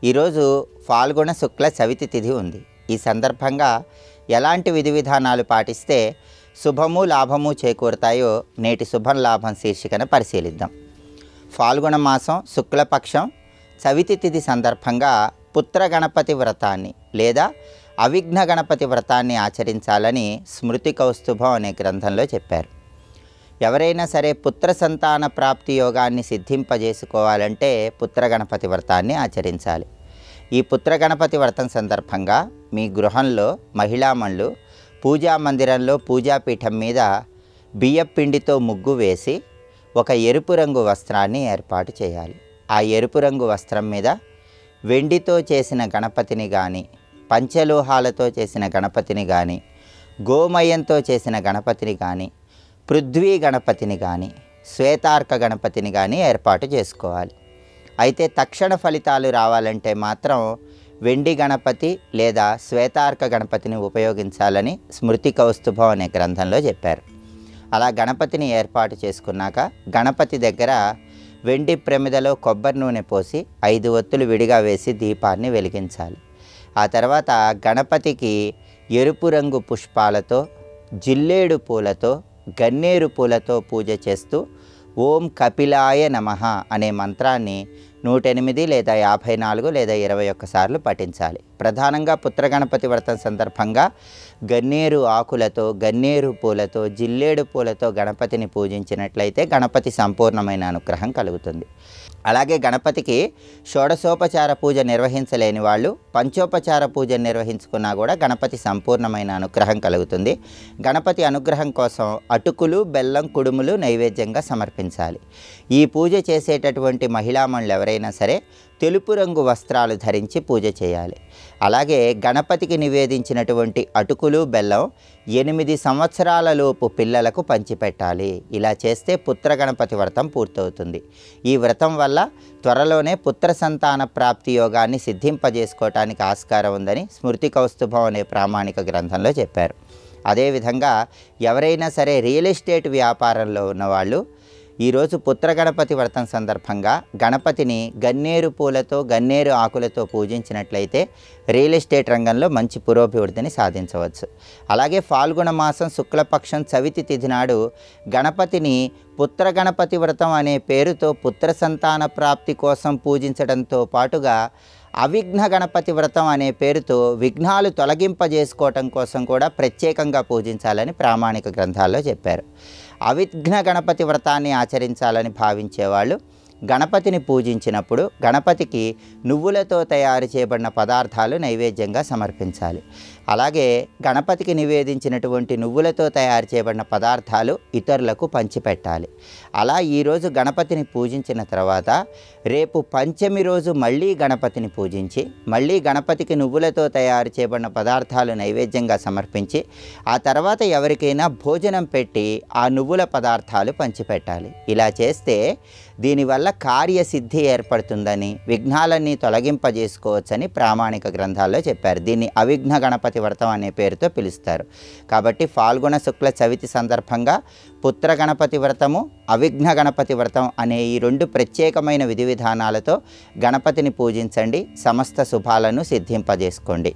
ఈరోజు ఫాల్గుణ శుక్ల చవితి తిథి ఉంది. ఈ సందర్భంగా ఎలాంటి విధి విధానాలు పాటిస్తే శుభము లాభము చేకూరుతాయో నేటి శుభం లాభం శీర్షికన పరిశీలిద్దాం. ఫాల్గుణ మాసం శుక్లపక్షం చవితి తిథి సందర్భంగా పుత్ర గణపతి వ్రతాన్ని లేదా అవిఘ్న గణపతి వ్రతాన్ని ఆచరించాలని స్మృతి కౌస్తుభం అనే గ్రంథంలో చెప్పారు. ఎవరైనా సరే పుత్ర సంతాన ప్రాప్తి యోగాన్ని సిద్ధింపజేసుకోవాలంటే పుత్ర గణపతి వ్రతాన్ని ఆచరించాలి. ఈ పుత్ర గణపతి వ్రతం సందర్భంగా మీ గృహంలో మహిళామణులు పూజా మందిరంలో పూజాపీఠం మీద బియ్యపిండితో ముగ్గు వేసి ఒక ఎరుపు రంగు వస్త్రాన్ని ఏర్పాటు చేయాలి. ఆ ఎరుపు రంగు వస్త్రం మీద వెండితో చేసిన గణపతిని కానీ, పంచలోహాలతో చేసిన గణపతిని కానీ, గోమయంతో చేసిన గణపతిని కానీ, పృథ్వీ గణపతిని కానీ, శ్వేతార్క గణపతిని కానీ ఏర్పాటు చేసుకోవాలి. అయితే తక్షణ ఫలితాలు రావాలంటే మాత్రం వెండి గణపతి లేదా శ్వేతార్క గణపతిని ఉపయోగించాలని స్మృతి కౌస్తుభం అనే గ్రంథంలో చెప్పారు. అలా గణపతిని ఏర్పాటు చేసుకున్నాక గణపతి దగ్గర వెండి ప్రమిదలో కొబ్బరి నూనె పోసి 5 ఒత్తులు విడిగా వేసి దీపాన్ని వెలిగించాలి. ఆ తర్వాత గణపతికి ఎరుపు రంగు పుష్పాలతో, జిల్లేడు పూలతో, గన్నేరు పూలతో పూజ చేస్తూ ఓం కపిలాయ నమః అనే మంత్రాన్ని 108 లేదా 54 లేదా 21 సార్లు పఠించాలి. ప్రధానంగా పుత్ర గణపతి వ్రతం సందర్భంగా గన్నేరు ఆకులతో, గన్నేరు పూలతో, జిల్లేడు పూలతో గణపతిని పూజించినట్లయితే గణపతి సంపూర్ణమైన అనుగ్రహం కలుగుతుంది. అలాగే గణపతికి షోడశోపచార పూజ నిర్వహించలేని వాళ్ళు పంచోపచార పూజ నిర్వహించుకున్నా కూడా గణపతి సంపూర్ణమైన అనుగ్రహం కలుగుతుంది. గణపతి అనుగ్రహం కోసం అటుకులు, బెల్లం, కుడుములు నైవేద్యంగా సమర్పించాలి. ఈ పూజ చేసేటటువంటి మహిళామణులు ఎవరైనా సరే తెలుపు రంగు వస్త్రాలు ధరించి పూజ చేయాలి. అలాగే గణపతికి నివేదించినటువంటి అటుకులు, బెల్లం 8 సంవత్సరాల లోపు పిల్లలకు పంచిపెట్టాలి. ఇలా చేస్తే పుత్ర గణపతి వ్రతం పూర్తవుతుంది. ఈ వ్రతం వల్ల త్వరలోనే పుత్ర సంతాన ప్రాప్తి యోగాన్ని సిద్ధింపజేసుకోవటానికి ఆస్కారం ఉందని స్మృతి కౌస్తుభం అనే ప్రామాణిక గ్రంథంలో చెప్పారు. అదేవిధంగా ఎవరైనా సరే రియల్ ఎస్టేట్ వ్యాపారంలో ఉన్నవాళ్ళు ఈరోజు పుత్ర గణపతి వ్రతం సందర్భంగా గణపతిని గన్నేరు పూలతో, గన్నేరు ఆకులతో పూజించినట్లయితే రియల్ ఎస్టేట్ రంగంలో మంచి పురోభివృద్ధిని సాధించవచ్చు. అలాగే ఫాల్గుణ మాసం శుక్లపక్షం చవితి తిథి నాడు గణపతిని పుత్ర గణపతి వ్రతం అనే పేరుతో పుత్ర సంతాన ప్రాప్తి కోసం పూజించడంతో పాటుగా అవిఘ్న గణపతి వ్రతం అనే పేరుతో విఘ్నాలు తొలగింపజేసుకోవటం కోసం కూడా ప్రత్యేకంగా పూజించాలని ప్రామాణిక గ్రంథాల్లో చెప్పారు. అవిఘ్న గణపతి వ్రతాన్ని ఆచరించాలని భావించేవాళ్ళు గణపతిని పూజించినప్పుడు గణపతికి నువ్వులతో తయారు చేయబడిన పదార్థాలు నైవేద్యంగా సమర్పించాలి. అలాగే గణపతికి నివేదించినటువంటి నువ్వులతో తయారు చేయబడిన పదార్థాలు ఇతరులకు పంచిపెట్టాలి. అలా ఈరోజు గణపతిని పూజించిన తర్వాత రేపు పంచమి రోజు మళ్ళీ గణపతిని పూజించి మళ్ళీ గణపతికి నువ్వులతో తయారు చేయబడిన పదార్థాలు నైవేద్యంగా సమర్పించి ఆ తర్వాత ఎవరికైనా భోజనం పెట్టి ఆ నువ్వుల పదార్థాలు పంచిపెట్టాలి. ఇలా చేస్తే దీనివల్ల కార్యసిద్ధి ఏర్పడుతుందని, విఘ్నాలన్నీ తొలగింపజేసుకోవచ్చని ప్రామాణిక గ్రంథాల్లో చెప్పారు. దీన్ని అవిఘ్న గణపతి వ్రతం అనే పేరుతో పిలుస్తారు. కాబట్టి ఫాల్గుణ శుక్ల చవితి సందర్భంగా పుత్ర గణపతి వ్రతము, అవిఘ్న గణపతి వ్రతం అనే ఈ 2 ప్రత్యేకమైన విధి విధానాలతో గణపతిని పూజించండి. సమస్త శుభాలను సిద్ధింపజేసుకోండి.